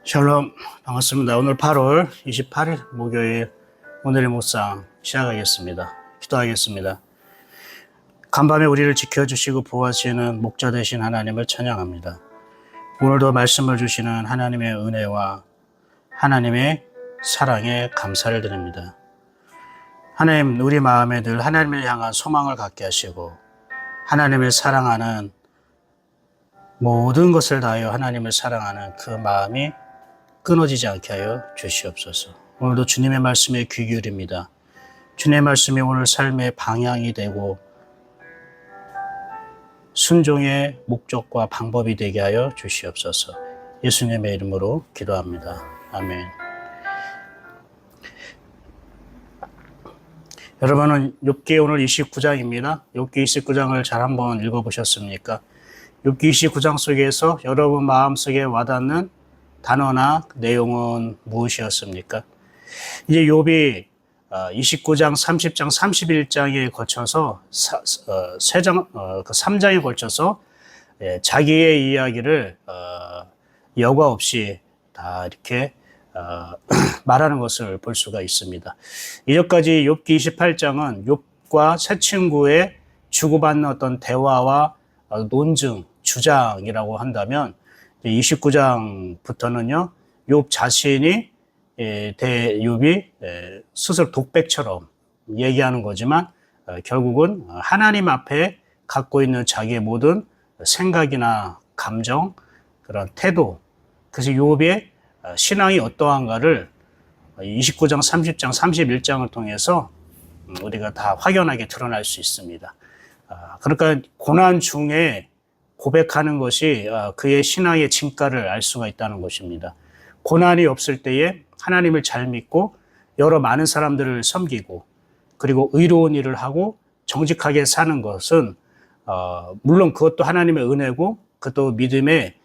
샬롬, 반갑습니다. 오늘 8월 28일 목요일 오늘의 묵상 시작하겠습니다. 기도하겠습니다. 간밤에 우리를 지켜주시고 보호하시는 목자 되신 하나님을 찬양합니다. 오늘도 말씀을 주시는 하나님의 은혜와 하나님의 사랑에 감사를 드립니다. 하나님, 우리 마음에 늘 하나님을 향한 소망을 갖게 하시고 하나님을 사랑하는 모든 것을 다하여 하나님을 사랑하는 그 마음이 끊어지지 않게 하여 주시옵소서. 오늘도 주님의 말씀에 귀 기울입니다. 주님의 말씀이 오늘 삶의 방향이 되고 순종의 목적과 방법이 되게 하여 주시옵소서. 예수님의 이름으로 기도합니다. 아멘. 여러분은 욥기 오늘 29장입니다. 욥기 29장을 잘 한번 읽어보셨습니까? 욥기 29장 속에서 여러분 마음속에 와닿는 단어나 내용은 무엇이었습니까? 이제 욥이 29장, 30장, 31장에 거쳐서 3장에 걸쳐서 자기의 이야기를 여과 없이 다 이렇게 말하는 것을 볼 수가 있습니다. 이전까지 욥기 28장은 욥과 세 친구의 주고받는 어떤 대화와 논증, 주장이라고 한다면 29장부터는요, 욥 자신이 욥이 스스로 독백처럼 얘기하는 거지만 결국은 하나님 앞에 갖고 있는 자기의 모든 생각이나 감정, 그런 태도, 그래서 욥의 신앙이 어떠한가를 29장, 30장, 31장을 통해서 우리가 다 확연하게 드러날 수 있습니다. 그러니까 고난 중에 고백하는 것이 그의 신앙의 진가를 알 수가 있다는 것입니다. 고난이 없을 때에 하나님을 잘 믿고 여러 많은 사람들을 섬기고 그리고 의로운 일을 하고 정직하게 사는 것은 물론 그것도 하나님의 은혜고 그것도 믿음의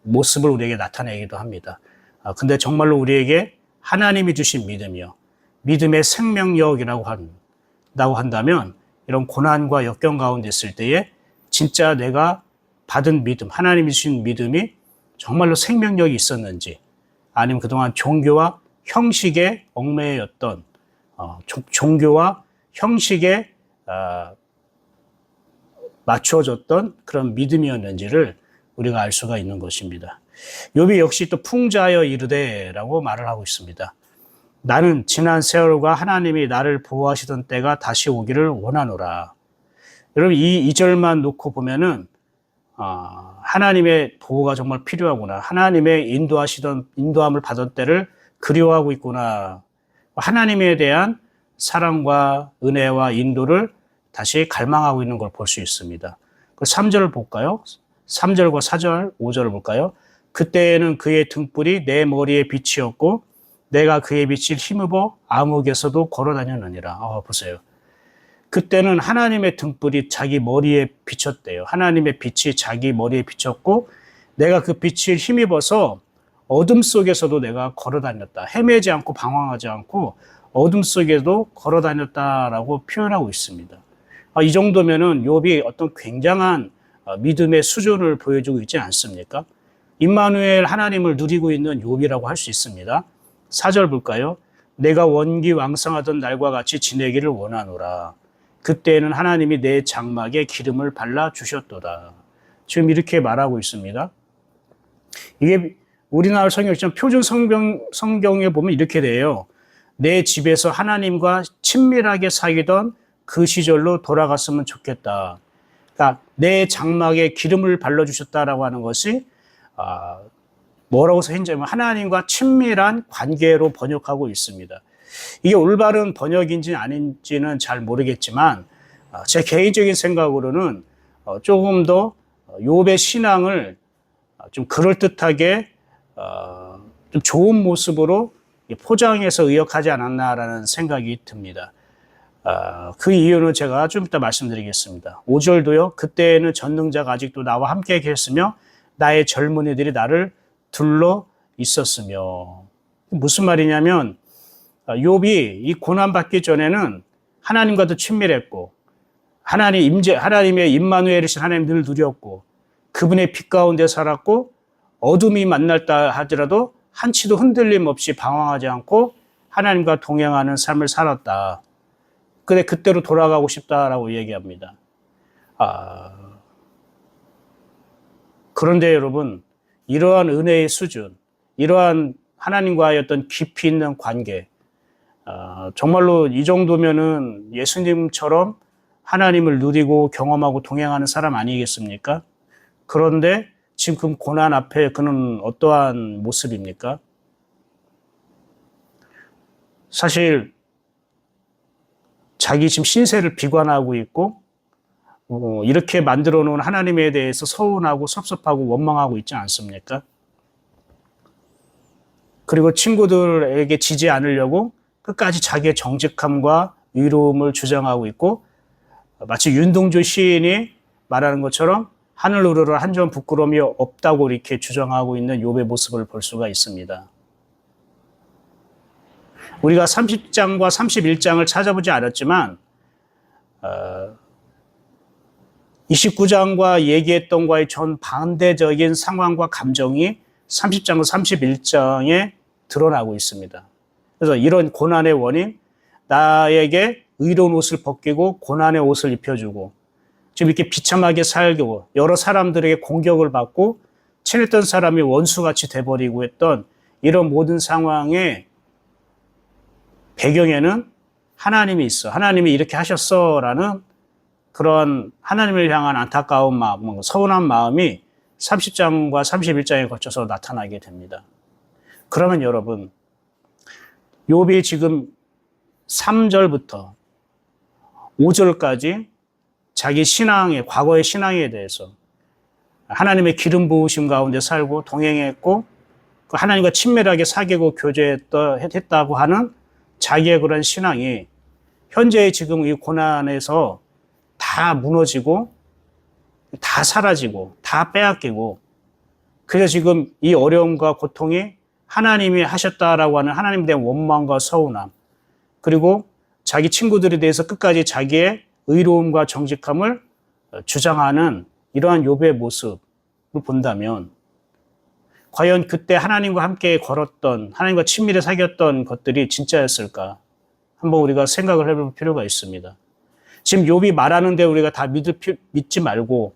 모습을 우리에게 나타내기도 합니다. 근데 정말로 우리에게 하나님이 주신 믿음이요, 믿음의 생명력이라고 한다면 이런 고난과 역경 가운데 있을 때에 진짜 내가 받은 믿음, 하나님이 주신 믿음이 정말로 생명력이 있었는지, 아니면 그동안 종교와 형식에 얽매였던 종교와 형식에 맞춰졌던 그런 믿음이었는지를 우리가 알 수가 있는 것입니다. 욥이 역시 또 풍자하여 이르되라고 말을 하고 있습니다. 나는 지난 세월과 하나님이 나를 보호하시던 때가 다시 오기를 원하노라. 여러분, 이 2절만 놓고 보면은 하나님의 보호가 정말 필요하구나, 하나님의 인도함을 받은 때를 그리워하고 있구나, 하나님에 대한 사랑과 은혜와 인도를 다시 갈망하고 있는 걸 볼 수 있습니다. 그 3절을 볼까요? 3절과 4절, 5절을 볼까요? 그때에는 그의 등불이 내 머리에 빛이었고 내가 그의 빛을 힘입어 암흑에서도 걸어다녔느니라. 보세요. 그때는 하나님의 등불이 자기 머리에 비쳤대요. 하나님의 빛이 자기 머리에 비쳤고 내가 그 빛을 힘입어서 어둠 속에서도 내가 걸어다녔다. 헤매지 않고 방황하지 않고 어둠 속에도 걸어다녔다라고 표현하고 있습니다. 이 정도면은 욥이 어떤 굉장한 믿음의 수준을 보여주고 있지 않습니까? 임마누엘 하나님을 누리고 있는 욥이라고 할 수 있습니다. 4절 볼까요? 내가 원기왕성하던 날과 같이 지내기를 원하노라. 그때에는 하나님이 내 장막에 기름을 발라주셨도다. 지금 이렇게 말하고 있습니다. 이게 우리나라 성경처럼 표준 성경에 보면 이렇게 돼요. 내 집에서 하나님과 친밀하게 사귀던 그 시절로 돌아갔으면 좋겠다. 그러니까 내 장막에 기름을 발라주셨다라고 하는 것이 뭐라고 써있냐면 하나님과 친밀한 관계로 번역하고 있습니다. 이게 올바른 번역인지 아닌지는 잘 모르겠지만 제 개인적인 생각으로는 조금 더 욥의 신앙을 좀 그럴듯하게 좀 좋은 모습으로 포장해서 의역하지 않았나라는 생각이 듭니다. 그 이유는 제가 좀 이따 말씀드리겠습니다. 5절도요. 그때에는 전능자가 아직도 나와 함께 계셨으며 나의 젊은이들이 나를 둘러 있었으며. 무슨 말이냐면 욥이 이 고난 받기 전에는 하나님과도 친밀했고 하나님의 임마누엘이신 하나님 늘 누렸고 그분의 빛 가운데 살았고 어둠이 만날다 하더라도 한치도 흔들림 없이 방황하지 않고 하나님과 동행하는 삶을 살았다. 근데 그때로 돌아가고 싶다라고 얘기합니다. 그런데 여러분, 이러한 은혜의 수준, 이러한 하나님과의 어떤 깊이 있는 관계, 정말로 이 정도면은 예수님처럼 하나님을 누리고 경험하고 동행하는 사람 아니겠습니까? 그런데 지금 고난 앞에 그는 어떠한 모습입니까? 사실 자기 지금 신세를 비관하고 있고 이렇게 만들어 놓은 하나님에 대해서 서운하고 섭섭하고 원망하고 있지 않습니까? 그리고 친구들에게 지지 않으려고 끝까지 자기의 정직함과 의로움을 주장하고 있고 마치 윤동주 시인이 말하는 것처럼 하늘 우러러 한 점 부끄러움이 없다고 이렇게 주장하고 있는 욥의 모습을 볼 수가 있습니다. 우리가 30장과 31장을 찾아보지 않았지만 29장과 얘기했던 것과의 전 반대적인 상황과 감정이 30장과 31장에 드러나고 있습니다. 그래서 이런 고난의 원인, 나에게 의로운 옷을 벗기고 고난의 옷을 입혀주고 지금 이렇게 비참하게 살고 여러 사람들에게 공격을 받고 친했던 사람이 원수같이 돼버리고 했던 이런 모든 상황의 배경에는 하나님이 있어. 하나님이 이렇게 하셨어라는 그런 하나님을 향한 안타까운 마음, 서운한 마음이 30장과 31장에 거쳐서 나타나게 됩니다. 그러면 여러분, 욥이 지금 3절부터 5절까지 자기 신앙의, 과거의 신앙에 대해서 하나님의 기름 부으심 가운데 살고 동행했고 하나님과 친밀하게 사귀고 교제했다고 하는 자기의 그런 신앙이 현재의 지금 이 고난에서 다 무너지고 다 사라지고 다 빼앗기고 그래서 지금 이 어려움과 고통이 하나님이 하셨다라고 하는 하나님에 대한 원망과 서운함 그리고 자기 친구들에 대해서 끝까지 자기의 의로움과 정직함을 주장하는 이러한 욥의 모습을 본다면 과연 그때 하나님과 함께 걸었던 하나님과 친밀히 사귀었던 것들이 진짜였을까? 한번 우리가 생각을 해볼 필요가 있습니다. 지금 욥이 말하는데 우리가 다 믿지 말고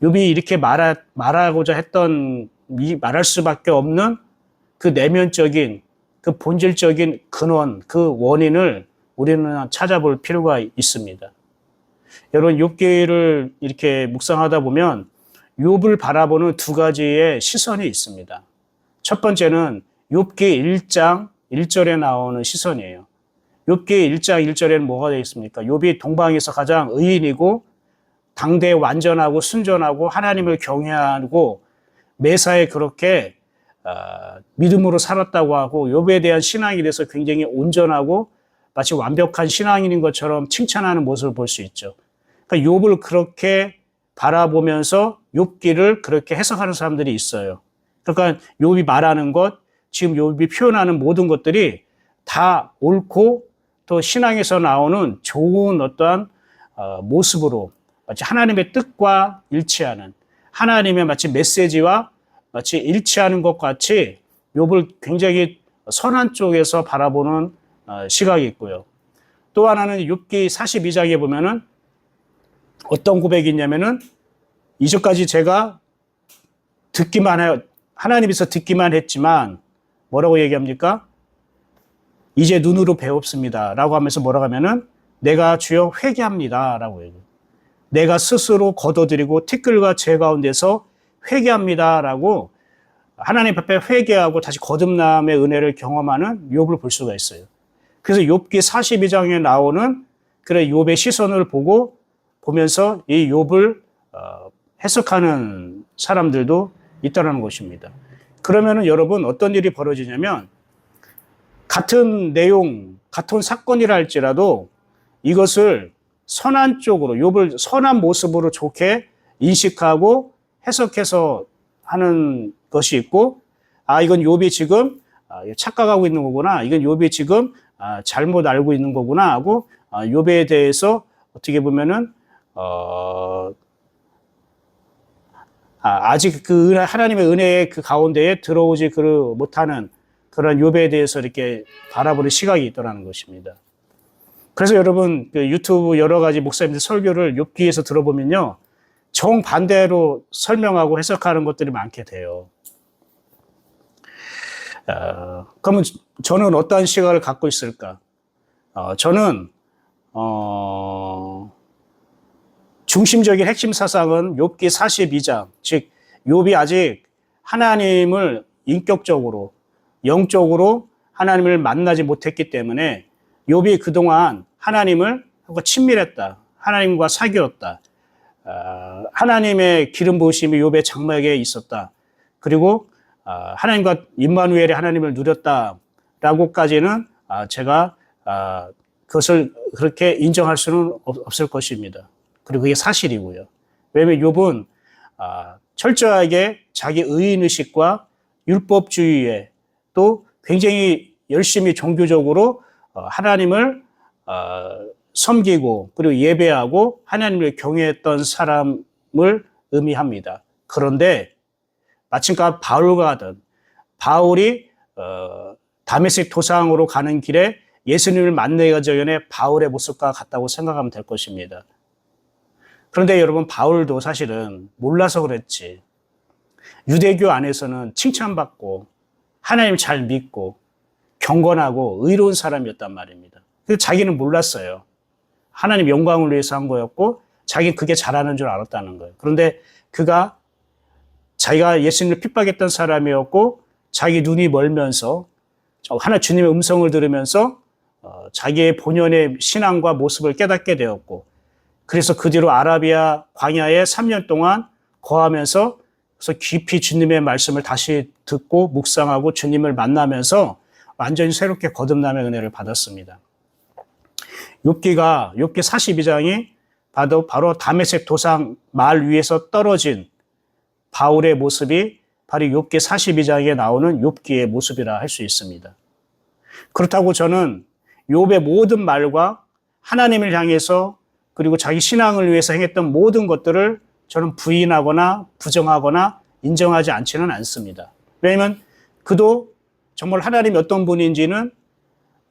욥이 이렇게 말하고자 했던 말할 수밖에 없는 그 내면적인 그 본질적인 근원, 그 원인을 우리는 찾아볼 필요가 있습니다. 여러분 욥기를 이렇게 묵상하다 보면 욥을 바라보는 두 가지의 시선이 있습니다. 첫 번째는 욥기 1장 1절에 나오는 시선이에요. 욥기 1장 1절에는 뭐가 되어 있습니까? 욥이 동방에서 가장 의인이고 당대에 완전하고 순전하고 하나님을 경외하고 매사에 그렇게 믿음으로 살았다고 하고 욥에 대한 신앙에 대해서 굉장히 온전하고 마치 완벽한 신앙인인 것처럼 칭찬하는 모습을 볼 수 있죠. 그러니까 욥을 그렇게 바라보면서 욥기를 그렇게 해석하는 사람들이 있어요. 그러니까 욥이 말하는 것, 지금 욥이 표현하는 모든 것들이 다 옳고 또 신앙에서 나오는 좋은 어떠한 모습으로 마치 하나님의 뜻과 일치하는 하나님의 마치 메시지와 마치 일치하는 것 같이 욥을 굉장히 선한 쪽에서 바라보는 시각이 있고요. 또 하나는 욥기 42장에 보면은 어떤 고백이 있냐면은 이전까지 제가 하나님에서 듣기만 했지만 뭐라고 얘기합니까? 이제 눈으로 배웁습니다. 라고 하면서 뭐라고 하면은 내가 주여 회개합니다. 라고 얘기해요. 내가 스스로 거둬들이고 티끌과 재 가운데서 회개합니다. 라고 하나님 앞에 회개하고 다시 거듭남의 은혜를 경험하는 욥을 볼 수가 있어요. 그래서 욥기 42장에 나오는 그런 욥의 시선을 보면서 이 욥을 해석하는 사람들도 있다는 것입니다. 그러면은 여러분 어떤 일이 벌어지냐면 같은 내용, 같은 사건이라 할지라도 이것을 선한 쪽으로 욥을 선한 모습으로 좋게 인식하고 해석해서 하는 것이 있고 이건 욥이 지금 착각하고 있는 거구나. 이건 욥이 지금 잘못 알고 있는 거구나 하고 욥에 대해서 어떻게 보면은 아직 그 하나님의 은혜의 그 가운데에 들어오지 못하는 그런 욥에 대해서 이렇게 바라보는 시각이 있더라는 것입니다. 그래서 여러분 그 유튜브 여러 가지 목사님들 설교를 욥기에서 들어보면요, 정반대로 설명하고 해석하는 것들이 많게 돼요. 그러면 저는 어떠한 시각을 갖고 있을까? 저는 중심적인 핵심 사상은 욥기 42장, 즉 욥이 아직 하나님을 인격적으로, 영적으로 하나님을 만나지 못했기 때문에 욥이 그동안 하나님을 하고 친밀했다, 하나님과 사귀었다, 하나님의 기름 부으심이 욥의 장막에 있었다, 그리고 하나님과 임마누엘의 하나님을 누렸다라고까지는 제가 그것을 그렇게 인정할 수는 없을 것입니다. 그리고 그게 사실이고요. 왜냐하면 욥은 철저하게 자기 의인의식과 율법주의에 또 굉장히 열심히 종교적으로 하나님을 섬기고 그리고 예배하고 하나님을 경외했던 사람을 의미합니다. 그런데 마침과 바울과 같은, 바울이 다메섹 도상으로 가는 길에 예수님을 만나기 전에 바울의 모습과 같다고 생각하면 될 것입니다. 그런데 여러분, 바울도 사실은 몰라서 그랬지, 유대교 안에서는 칭찬받고 하나님 잘 믿고 경건하고 의로운 사람이었단 말입니다. 근데 자기는 몰랐어요. 하나님 영광을 위해서 한 거였고 자기는 그게 잘하는 줄 알았다는 거예요. 그런데 그가 자기가 예수님을 핍박했던 사람이었고 자기 눈이 멀면서 하나 주님의 음성을 들으면서 자기의 본연의 신앙과 모습을 깨닫게 되었고, 그래서 그 뒤로 아라비아 광야에 3년 동안 거하면서 그래서 깊이 주님의 말씀을 다시 듣고 묵상하고 주님을 만나면서 완전히 새롭게 거듭남의 은혜를 받았습니다. 욥기 42장이 바로 다메섹 도상 말 위에서 떨어진 바울의 모습이 바로 욥기 42장에 나오는 욥기의 모습이라 할 수 있습니다. 그렇다고 저는 욥의 모든 말과 하나님을 향해서 그리고 자기 신앙을 위해서 행했던 모든 것들을 저는 부인하거나 부정하거나 인정하지 않지는 않습니다. 왜냐하면 그도 정말 하나님이 어떤 분인지는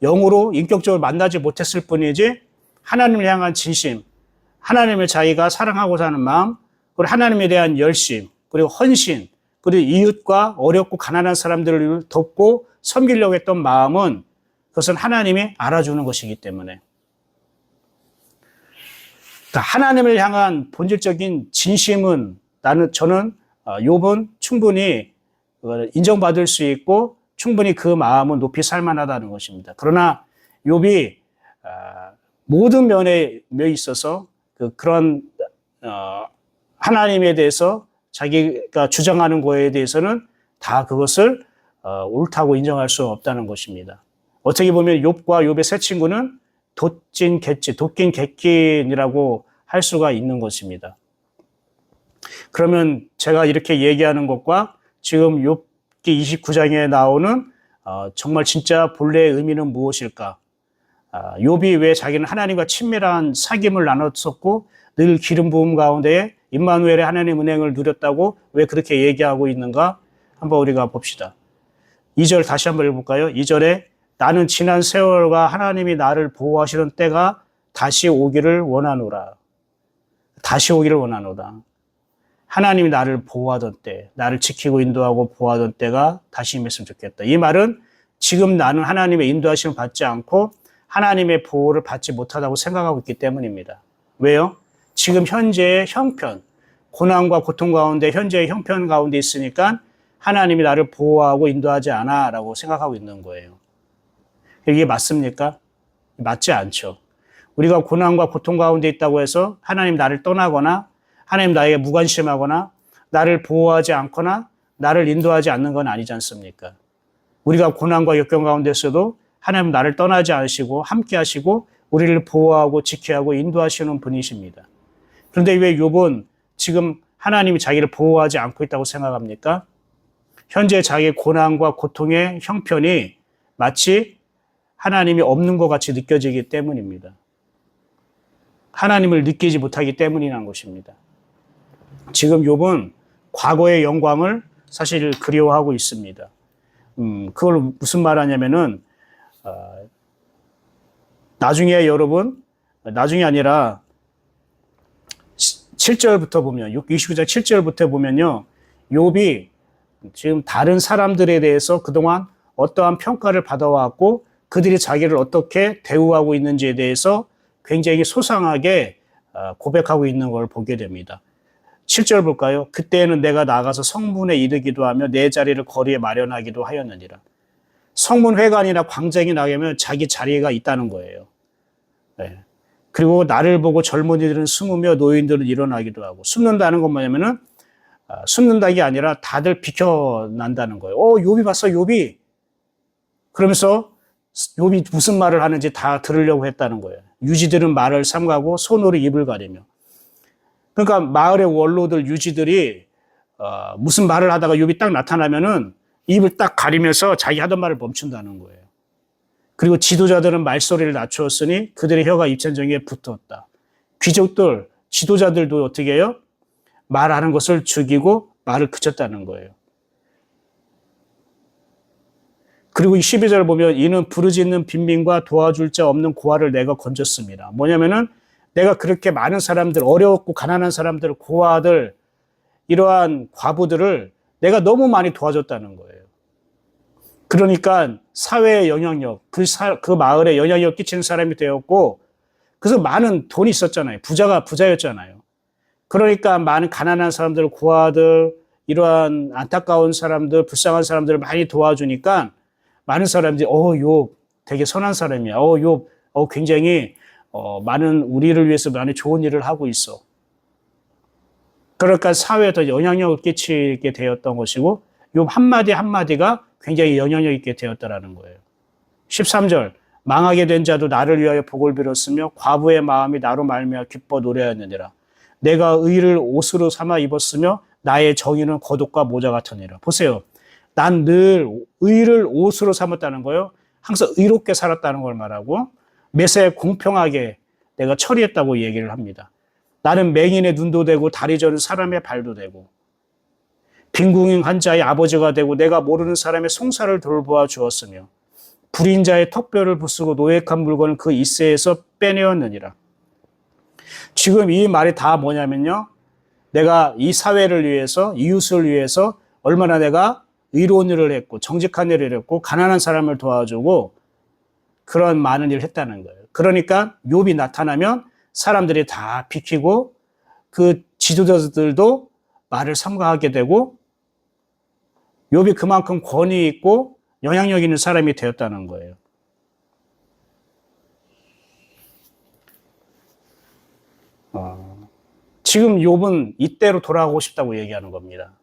영으로 인격적으로 만나지 못했을 뿐이지 하나님을 향한 진심, 하나님을 자기가 사랑하고 사는 마음, 그리고 하나님에 대한 열심, 그리고 헌신, 그리고 이웃과 어렵고 가난한 사람들을 돕고 섬기려고 했던 마음은 그것은 하나님이 알아주는 것이기 때문에, 하나님을 향한 본질적인 진심은 저는 욥은 충분히 인정받을 수 있고 충분히 그 마음은 높이 살만하다는 것입니다. 그러나 욥이 모든 면에 있어서 그런 하나님에 대해서 자기가 주장하는 거에 대해서는 다 그것을 옳다고 인정할 수 없다는 것입니다. 어떻게 보면 욥과 욥의 세 친구는 도찐 객긴이라고 할 수가 있는 것입니다. 그러면 제가 이렇게 얘기하는 것과 지금 욥기 29장에 나오는 정말 진짜 본래의 의미는 무엇일까? 욥이 왜 자기는 하나님과 친밀한 사귐을 나눴었고 늘 기름 부음 가운데 임마누엘의 하나님 은행을 누렸다고 왜 그렇게 얘기하고 있는가? 한번 우리가 봅시다. 2절 다시 한번 읽어볼까요? 2절에 나는 지난 세월과 하나님이 나를 보호하시던 때가 다시 오기를 원하노라. 다시 오기를 원하노라. 하나님이 나를 보호하던 때, 나를 지키고 인도하고 보호하던 때가 다시 임했으면 좋겠다. 이 말은 지금 나는 하나님의 인도하심을 받지 않고 하나님의 보호를 받지 못하다고 생각하고 있기 때문입니다. 왜요? 지금 현재의 형편, 고난과 고통 가운데 현재의 형편 가운데 있으니까 하나님이 나를 보호하고 인도하지 않아 라고 생각하고 있는 거예요. 이게 맞습니까? 맞지 않죠. 우리가 고난과 고통 가운데 있다고 해서 하나님 나를 떠나거나 하나님 나에게 무관심하거나 나를 보호하지 않거나 나를 인도하지 않는 건 아니지 않습니까? 우리가 고난과 역경 가운데서도 하나님 나를 떠나지 않으시고 함께 하시고 우리를 보호하고 지켜하고 인도하시는 분이십니다. 그런데 왜 욥은 지금 하나님이 자기를 보호하지 않고 있다고 생각합니까? 현재 자기의 고난과 고통의 형편이 마치 하나님이 없는 것 같이 느껴지기 때문입니다. 하나님을 느끼지 못하기 때문이라는 것입니다. 지금 욥은 과거의 영광을 사실 그리워하고 있습니다. 그걸 무슨 말하냐면은 나중에 여러분, 나중에 아니라 7절부터 보면 29장 7절부터 보면요, 욥이 지금 다른 사람들에 대해서 그동안 어떠한 평가를 받아왔고 그들이 자기를 어떻게 대우하고 있는지에 대해서 굉장히 소상하게 고백하고 있는 걸 보게 됩니다. 7절 볼까요? 그때는 내가 나가서 성문에 이르기도 하며 내 자리를 거리에 마련하기도 하였느니라. 성문회관이나 광장에 나가면 자기 자리가 있다는 거예요. 네. 그리고 나를 보고 젊은이들은 숨으며 노인들은 일어나기도 하고, 숨는다는 건 뭐냐면은 숨는다는 게 아니라 다들 비켜난다는 거예요. 욥이 봤어, 욥이. 그러면서 욥이 무슨 말을 하는지 다 들으려고 했다는 거예요. 유지들은 말을 삼가고 손으로 입을 가리며. 그러니까 마을의 원로들, 유지들이 무슨 말을 하다가 욥이 딱 나타나면은 입을 딱 가리면서 자기 하던 말을 멈춘다는 거예요. 그리고 지도자들은 말소리를 낮추었으니 그들의 혀가 입천정에 붙었다. 귀족들, 지도자들도 어떻게 해요? 말하는 것을 죽이고 말을 그쳤다는 거예요. 그리고 12절 보면 이는 부르짖는 빈민과 도와줄 자 없는 고아를 내가 건졌습니다. 뭐냐면은 내가 그렇게 많은 사람들, 어려웠고 가난한 사람들, 고아들, 이러한 과부들을 내가 너무 많이 도와줬다는 거예요. 그러니까 사회의 영향력, 그 마을에 영향력 끼치는 사람이 되었고, 그래서 많은 돈이 있었잖아요. 부자였잖아요. 그러니까 많은 가난한 사람들, 고아들, 이러한 안타까운 사람들, 불쌍한 사람들을 많이 도와주니까 많은 사람들이 욥 되게 선한 사람이야. 욥 굉장히 많은 우리를 위해서 많이 좋은 일을 하고 있어. 그러니까 사회에 더 영향력을 끼치게 되었던 것이고, 욥 한마디 한마디가 굉장히 영향력 있게 되었다라는 거예요. 13절 망하게 된 자도 나를 위하여 복을 빌었으며 과부의 마음이 나로 말미암아 기뻐 노래하느니라. 내가 의를 옷으로 삼아 입었으며 나의 정의는 겉옷과 모자 같으니라. 보세요. 난 늘 의를 옷으로 삼았다는 거예요. 항상 의롭게 살았다는 걸 말하고 매사에 공평하게 내가 처리했다고 얘기를 합니다. 나는 맹인의 눈도 되고 다리 저린 사람의 발도 되고 빈궁한 자의 아버지가 되고 내가 모르는 사람의 송사를 돌보아 주었으며 불인 자의 턱뼈를 부수고 노획한 물건을 그 이새에서 빼내었느니라. 지금 이 말이 다 뭐냐면요. 내가 이 사회를 위해서, 이웃을 위해서 얼마나 내가 의로운 일을 했고 정직한 일을 했고 가난한 사람을 도와주고 그런 많은 일을 했다는 거예요. 그러니까 욥이 나타나면 사람들이 다 비키고 그 지도자들도 말을 삼가하게 되고 욥이 그만큼 권위 있고 영향력 있는 사람이 되었다는 거예요. 지금 욥은 이때로 돌아가고 싶다고 얘기하는 겁니다.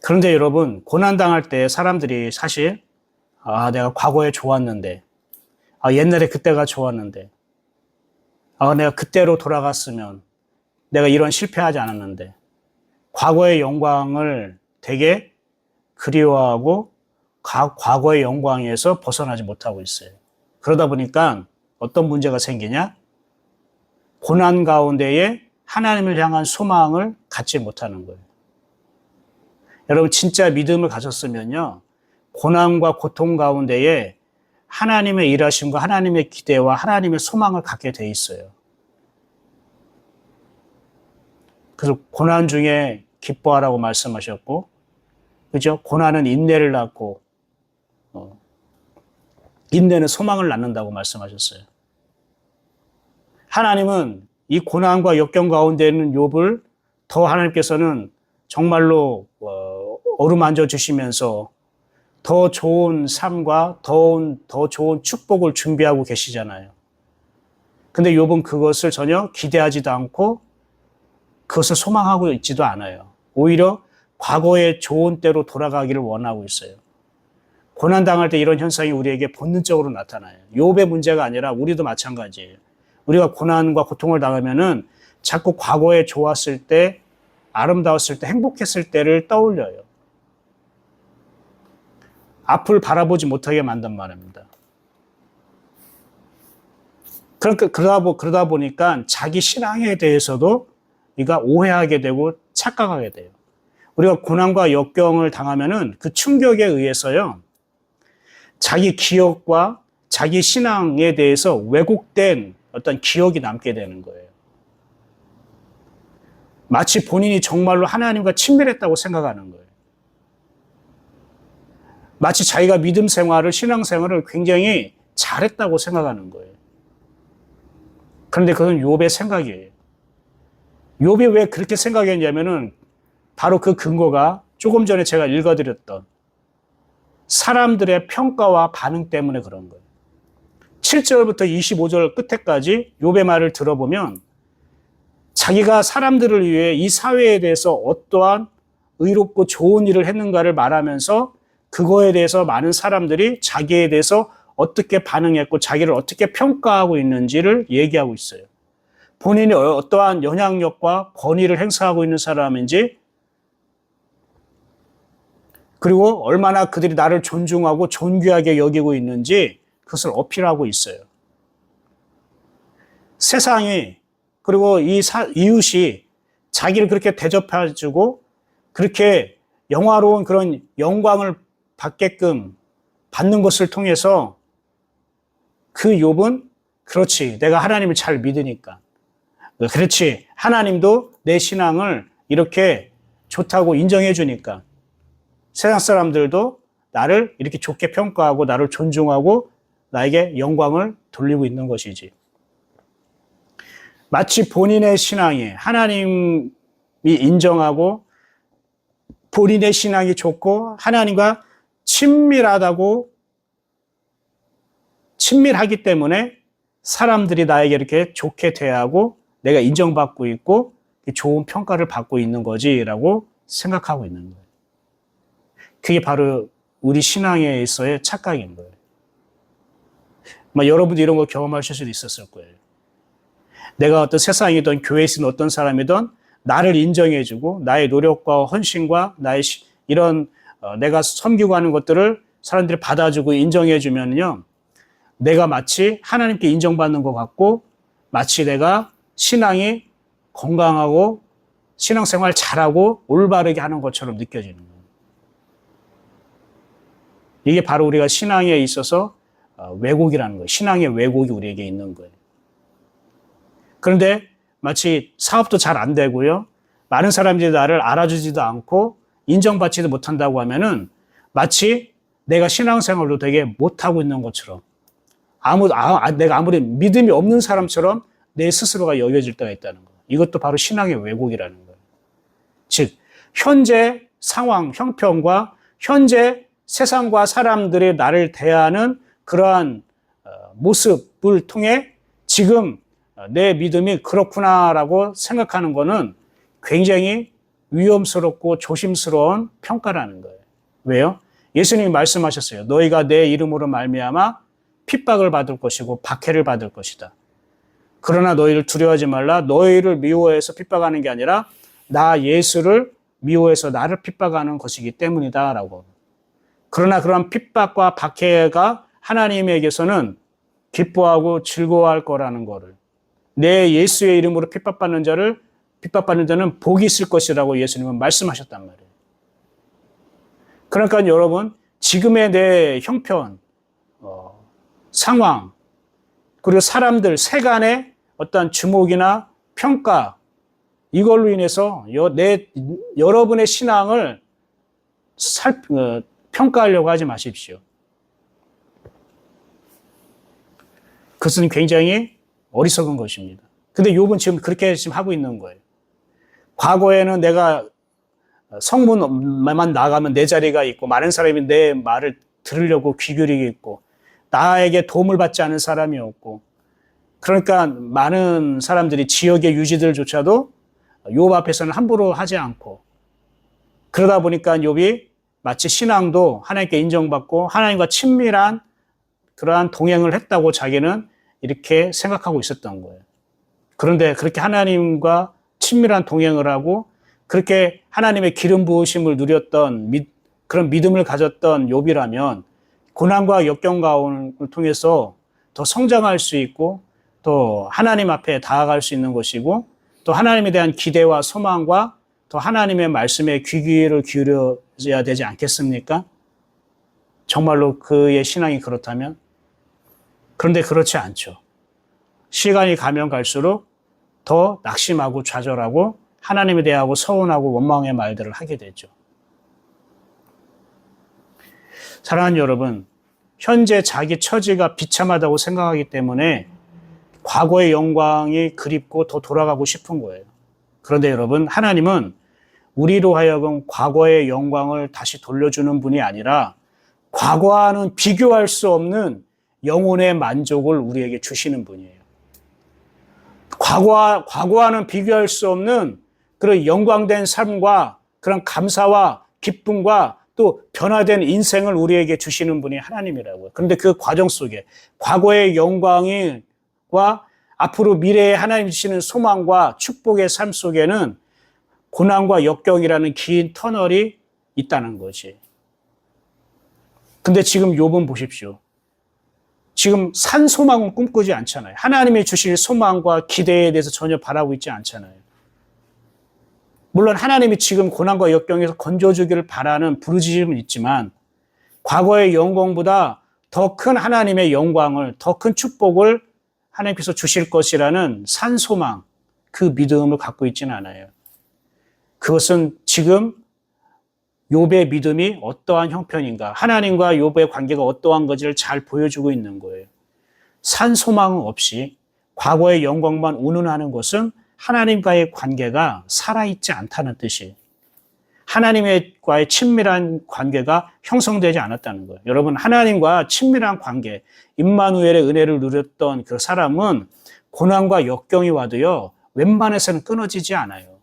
그런데 여러분, 고난당할 때 사람들이 사실 내가 과거에 좋았는데 옛날에 그때가 좋았는데 내가 그때로 돌아갔으면 내가 이런 실패하지 않았는데 과거의 영광을 되게 그리워하고 과거의 영광에서 벗어나지 못하고 있어요. 그러다 보니까 어떤 문제가 생기냐? 고난 가운데에 하나님을 향한 소망을 갖지 못하는 거예요. 여러분 진짜 믿음을 가졌으면요. 고난과 고통 가운데에 하나님의 일하심과 하나님의 기대와 하나님의 소망을 갖게 돼 있어요. 그래서 고난 중에 기뻐하라고 말씀하셨고, 그죠? 고난은 인내를 낳고, 인내는 소망을 낳는다고 말씀하셨어요. 하나님은 이 고난과 역경 가운데 있는 욥을 더 하나님께서는 정말로 어루만져 주시면서 더 좋은 삶과 더 좋은 축복을 준비하고 계시잖아요. 근데 욥은 그것을 전혀 기대하지도 않고 그것을 소망하고 있지도 않아요. 오히려 과거의 좋은 때로 돌아가기를 원하고 있어요. 고난당할 때 이런 현상이 우리에게 본능적으로 나타나요. 욥의 문제가 아니라 우리도 마찬가지예요. 우리가 고난과 고통을 당하면은 자꾸 과거에 좋았을 때, 아름다웠을 때, 행복했을 때를 떠올려요. 앞을 바라보지 못하게 만든 말입니다. 그러다 보니까 자기 신앙에 대해서도 우리가 오해하게 되고 착각하게 돼요. 우리가 고난과 역경을 당하면은 그 충격에 의해서요, 자기 기억과 자기 신앙에 대해서 왜곡된 어떤 기억이 남게 되는 거예요. 마치 본인이 정말로 하나님과 친밀했다고 생각하는 거예요. 마치 자기가 믿음 생활을, 신앙 생활을 굉장히 잘했다고 생각하는 거예요. 그런데 그건 욥의 생각이에요. 욥이 왜 그렇게 생각했냐면은 바로 그 근거가 조금 전에 제가 읽어드렸던 사람들의 평가와 반응 때문에 그런 거예요. 7절부터 25절 끝에까지 욥의 말을 들어보면 자기가 사람들을 위해 이 사회에 대해서 어떠한 의롭고 좋은 일을 했는가를 말하면서 그거에 대해서 많은 사람들이 자기에 대해서 어떻게 반응했고 자기를 어떻게 평가하고 있는지를 얘기하고 있어요. 본인이 어떠한 영향력과 권위를 행사하고 있는 사람인지, 그리고 얼마나 그들이 나를 존중하고 존귀하게 여기고 있는지 그것을 어필하고 있어요. 세상이, 그리고 이웃이 자기를 그렇게 대접해주고 그렇게 영화로운 그런 영광을 받게끔 받는 것을 통해서 그 욥은 그렇지, 내가 하나님을 잘 믿으니까, 그렇지, 하나님도 내 신앙을 이렇게 좋다고 인정해 주니까 세상 사람들도 나를 이렇게 좋게 평가하고 나를 존중하고 나에게 영광을 돌리고 있는 것이지. 마치 본인의 신앙이 하나님이 인정하고 본인의 신앙이 좋고 하나님과 친밀하기 때문에 사람들이 나에게 이렇게 좋게 대하고 내가 인정받고 있고 좋은 평가를 받고 있는 거지라고 생각하고 있는 거예요. 그게 바로 우리 신앙에 있어의 착각인 거예요. 여러분도 이런 거 경험하실 수도 있었을 거예요. 내가 어떤 세상이든 교회에 있는 어떤 사람이든 나를 인정해주고 나의 노력과 헌신과 나의 이런 내가 섬기고 하는 것들을 사람들이 받아주고 인정해주면요, 내가 마치 하나님께 인정받는 것 같고 마치 내가 신앙이 건강하고 신앙생활 잘하고 올바르게 하는 것처럼 느껴지는 거예요. 이게 바로 우리가 신앙에 있어서 왜곡이라는 거예요. 신앙의 왜곡이 우리에게 있는 거예요. 그런데 마치 사업도 잘 안 되고요, 많은 사람들이 나를 알아주지도 않고 인정받지도 못한다고 하면은 마치 내가 신앙생활도 되게 못하고 있는 것처럼, 내가 아무리 믿음이 없는 사람처럼 내 스스로가 여겨질 때가 있다는 거예요. 이것도 바로 신앙의 왜곡이라는 거예요. 즉, 현재 상황, 형편과 현재 세상과 사람들이 나를 대하는 그러한 모습을 통해 지금 내 믿음이 그렇구나라고 생각하는 것은 굉장히 위험스럽고 조심스러운 평가라는 거예요. 왜요? 예수님이 말씀하셨어요. 너희가 내 이름으로 말미암아 핍박을 받을 것이고 박해를 받을 것이다. 그러나 너희를 두려워하지 말라. 너희를 미워해서 핍박하는 게 아니라 나 예수를 미워해서 나를 핍박하는 것이기 때문이다 라고. 그러나 그런 핍박과 박해가 하나님에게서는 기뻐하고 즐거워할 거라는 거를, 내 예수의 이름으로 핍박받는 자는 복이 있을 것이라고 예수님은 말씀하셨단 말이에요. 그러니까 여러분, 지금의 내 형편, 상황, 그리고 사람들, 세간의 어떤 주목이나 평가, 이걸로 인해서 여러분의 신앙을 평가하려고 하지 마십시오. 그것은 굉장히 어리석은 것입니다. 근데 욥은 지금 그렇게 지금 하고 있는 거예요. 과거에는 내가 성문만 나가면 내 자리가 있고 많은 사람이 내 말을 들으려고 귀 기울이겠고 나에게 도움을 받지 않은 사람이 없고, 그러니까 많은 사람들이 지역의 유지들조차도 욥 앞에서는 함부로 하지 않고, 그러다 보니까 욥이 마치 신앙도 하나님께 인정받고 하나님과 친밀한 그러한 동행을 했다고 자기는 이렇게 생각하고 있었던 거예요. 그런데 그렇게 하나님과 친밀한 동행을 하고 그렇게 하나님의 기름 부으심을 누렸던 그런 믿음을 가졌던 욥이라면 고난과 역경 가운을 통해서 더 성장할 수 있고 또 하나님 앞에 다가갈 수 있는 것이고 또 하나님에 대한 기대와 소망과 또 하나님의 말씀에 귀를 기울여야 되지 않겠습니까? 정말로 그의 신앙이 그렇다면? 그런데 그렇지 않죠. 시간이 가면 갈수록 더 낙심하고 좌절하고 하나님에 대하고 서운하고 원망의 말들을 하게 되죠. 사랑하는 여러분, 현재 자기 처지가 비참하다고 생각하기 때문에 과거의 영광이 그립고 더 돌아가고 싶은 거예요. 그런데 여러분, 하나님은 우리로 하여금 과거의 영광을 다시 돌려주는 분이 아니라 과거와는 비교할 수 없는 영혼의 만족을 우리에게 주시는 분이에요. 과거와는 비교할 수 없는 그런 영광된 삶과 그런 감사와 기쁨과 또 변화된 인생을 우리에게 주시는 분이 하나님이라고요. 그런데 그 과정 속에 과거의 영광과 앞으로 미래에 하나님 주시는 소망과 축복의 삶 속에는 고난과 역경이라는 긴 터널이 있다는 거지. 근데 지금 욥은 보십시오. 지금 산 소망은 꿈꾸지 않잖아요. 하나님이 주실 소망과 기대에 대해서 전혀 바라고 있지 않잖아요. 물론 하나님이 지금 고난과 역경에서 건져주기를 바라는 부르짖음은 있지만 과거의 영광보다 더 큰 하나님의 영광을, 더 큰 축복을 하나님께서 주실 것이라는 산 소망, 그 믿음을 갖고 있지는 않아요. 그것은 지금 욥의 믿음이 어떠한 형편인가, 하나님과 욥의 관계가 어떠한 것을 잘 보여주고 있는 거예요. 산 소망은 없이 과거의 영광만 운운하는 것은 하나님과의 관계가 살아있지 않다는 뜻이에요. 하나님과의 친밀한 관계가 형성되지 않았다는 거예요. 여러분, 하나님과 친밀한 관계, 임마누엘의 은혜를 누렸던 그 사람은 고난과 역경이 와도요, 웬만해서는 끊어지지 않아요.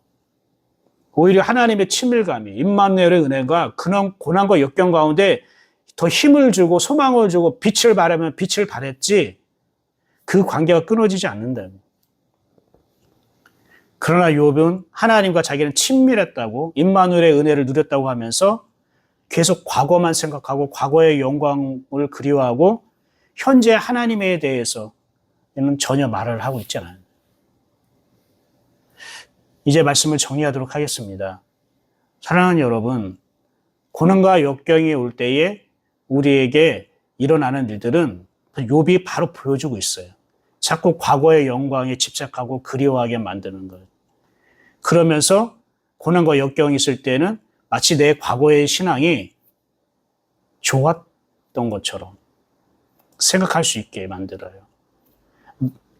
오히려 하나님의 친밀감이, 임마누엘의 은혜가 그런 고난과 역경 가운데 더 힘을 주고 소망을 주고 빛을 발하면 빛을 발했지 그 관계가 끊어지지 않는다. 그러나 욥은 하나님과 자기는 친밀했다고, 임마누엘의 은혜를 누렸다고 하면서 계속 과거만 생각하고 과거의 영광을 그리워하고 현재 하나님에 대해서는 전혀 말을 하고 있잖아요. 이제 말씀을 정리하도록 하겠습니다. 사랑하는 여러분, 고난과 역경이 올 때에 우리에게 일어나는 일들은 욥이 바로 보여주고 있어요. 자꾸 과거의 영광에 집착하고 그리워하게 만드는 거예요. 그러면서 고난과 역경이 있을 때는 마치 내 과거의 신앙이 좋았던 것처럼 생각할 수 있게 만들어요.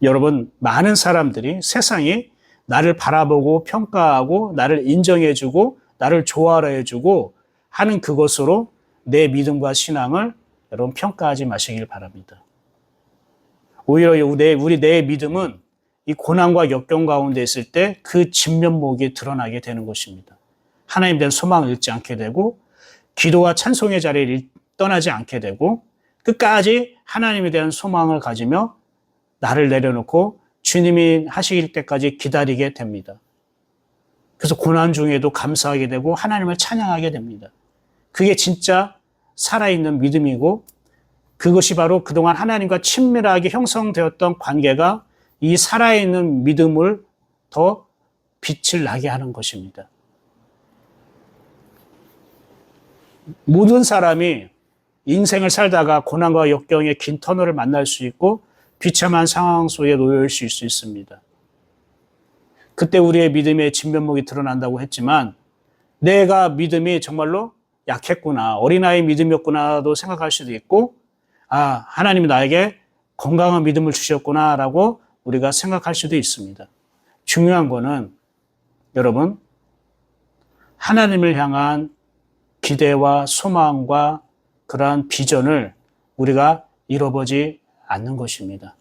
여러분, 많은 사람들이 세상이 나를 바라보고 평가하고 나를 인정해주고 나를 좋아하려 해주고 하는 그것으로 내 믿음과 신앙을 여러분 평가하지 마시길 바랍니다. 오히려 내 믿음은 이 고난과 역경 가운데 있을 때 그 진면목이 드러나게 되는 것입니다. 하나님에 대한 소망을 잃지 않게 되고 기도와 찬송의 자리를 떠나지 않게 되고 끝까지 하나님에 대한 소망을 가지며 나를 내려놓고 주님이 하시길 때까지 기다리게 됩니다. 그래서 고난 중에도 감사하게 되고 하나님을 찬양하게 됩니다. 그게 진짜 살아있는 믿음이고 그것이 바로 그동안 하나님과 친밀하게 형성되었던 관계가 이 살아있는 믿음을 더 빛을 나게 하는 것입니다. 모든 사람이 인생을 살다가 고난과 역경의 긴 터널을 만날 수 있고 비참한 상황 속에 놓여 있을 수 있습니다. 그때 우리의 믿음의 진면목이 드러난다고 했지만 내가 믿음이 정말로 약했구나, 어린아이 믿음이었구나도 생각할 수도 있고 하나님이 나에게 건강한 믿음을 주셨구나라고 우리가 생각할 수도 있습니다. 중요한 거는 여러분, 하나님을 향한 기대와 소망과 그러한 비전을 우리가 잃어버리지 않는 것입니다.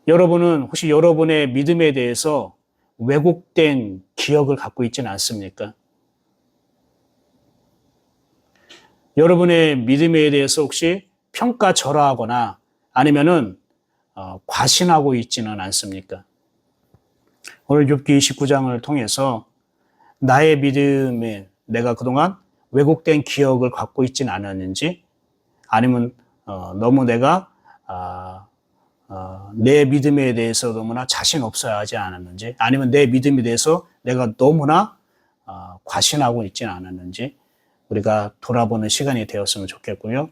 여러분은 혹시 여러분의 믿음에 대해서 왜곡된 기억을 갖고 있지는 않습니까? 여러분의 믿음에 대해서 혹시 평가절하하거나 아니면은 과신하고 있지는 않습니까? 오늘 욥기 29장을 통해서 나의 믿음에 내가 그동안 왜곡된 기억을 갖고 있지는 않았는지, 아니면 너무 내가 내 믿음에 대해서 너무나 자신 없어야 하지 않았는지, 아니면 내 믿음에 대해서 내가 너무나 과신하고 있지는 않았는지 우리가 돌아보는 시간이 되었으면 좋겠고요.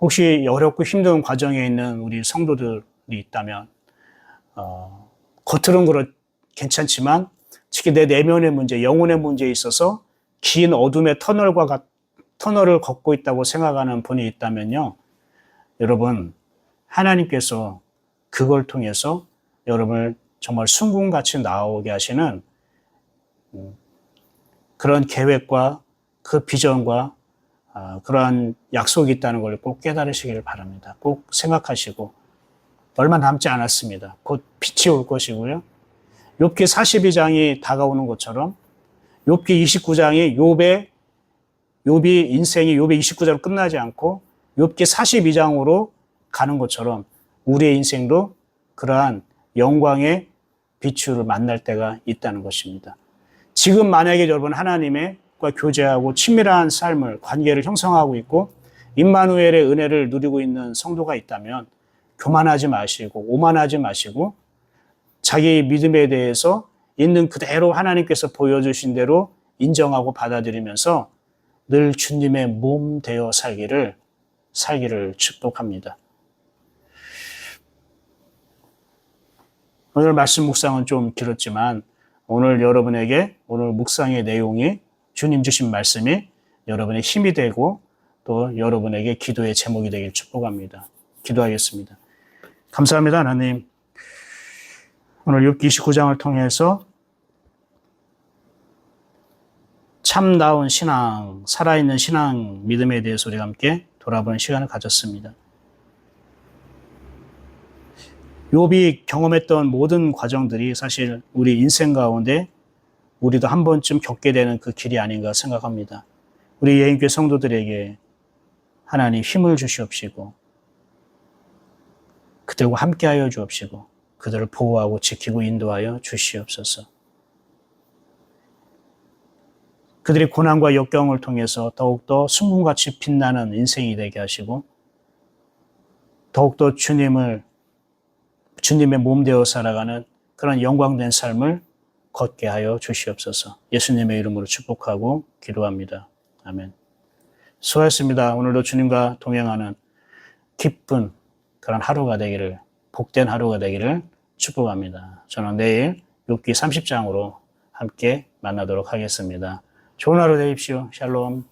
혹시 어렵고 힘든 과정에 있는 우리 성도들이 있다면 겉으로는 괜찮지만 특히 내 내면의 문제, 영혼의 문제에 있어서 긴 어둠의 터널을 걷고 있다고 생각하는 분이 있다면요, 여러분, 하나님께서 그걸 통해서 여러분을 정말 순금같이 나오게 하시는 그런 계획과 그 비전과 그러한 약속이 있다는 걸 꼭 깨달으시기를 바랍니다. 꼭 생각하시고, 얼마 남지 않았습니다. 곧 빛이 올 것이고요. 욥기 42장이 다가오는 것처럼 욥기 29장이 욥이 인생이 욥의 29장으로 끝나지 않고 욥기 42장으로 가는 것처럼 우리의 인생도 그러한 영광의 비추를 만날 때가 있다는 것입니다. 지금 만약에 여러분 하나님과 교제하고 친밀한 삶을, 관계를 형성하고 있고 임마누엘의 은혜를 누리고 있는 성도가 있다면 교만하지 마시고 오만하지 마시고 자기 믿음에 대해서 있는 그대로 하나님께서 보여주신 대로 인정하고 받아들이면서 늘 주님의 몸 되어 살기를 축복합니다. 오늘 말씀 묵상은 좀 길었지만 오늘 여러분에게 오늘 묵상의 내용이 주님 주신 말씀이 여러분의 힘이 되고 또 여러분에게 기도의 제목이 되길 축복합니다. 기도하겠습니다. 감사합니다, 하나님. 오늘 욥기 29장을 통해서 참다운 신앙, 살아있는 신앙, 믿음에 대해서 우리가 함께 돌아보는 시간을 가졌습니다. 욥이 경험했던 모든 과정들이 사실 우리 인생 가운데 우리도 한 번쯤 겪게 되는 그 길이 아닌가 생각합니다. 우리 예인교회 성도들에게 하나님 힘을 주시옵시고 그들과 함께하여 주옵시고 그들을 보호하고 지키고 인도하여 주시옵소서. 그들이 고난과 역경을 통해서 더욱더 순금같이 빛나는 인생이 되게 하시고 더욱더 주님의 몸 되어 살아가는 그런 영광된 삶을 걷게 하여 주시옵소서. 예수님의 이름으로 축복하고 기도합니다. 아멘. 수고하셨습니다. 오늘도 주님과 동행하는 기쁜 그런 하루가 되기를, 복된 하루가 되기를 축복합니다. 저는 내일 욥기 30장으로 함께 만나도록 하겠습니다. 좋은 하루 되십시오. 샬롬.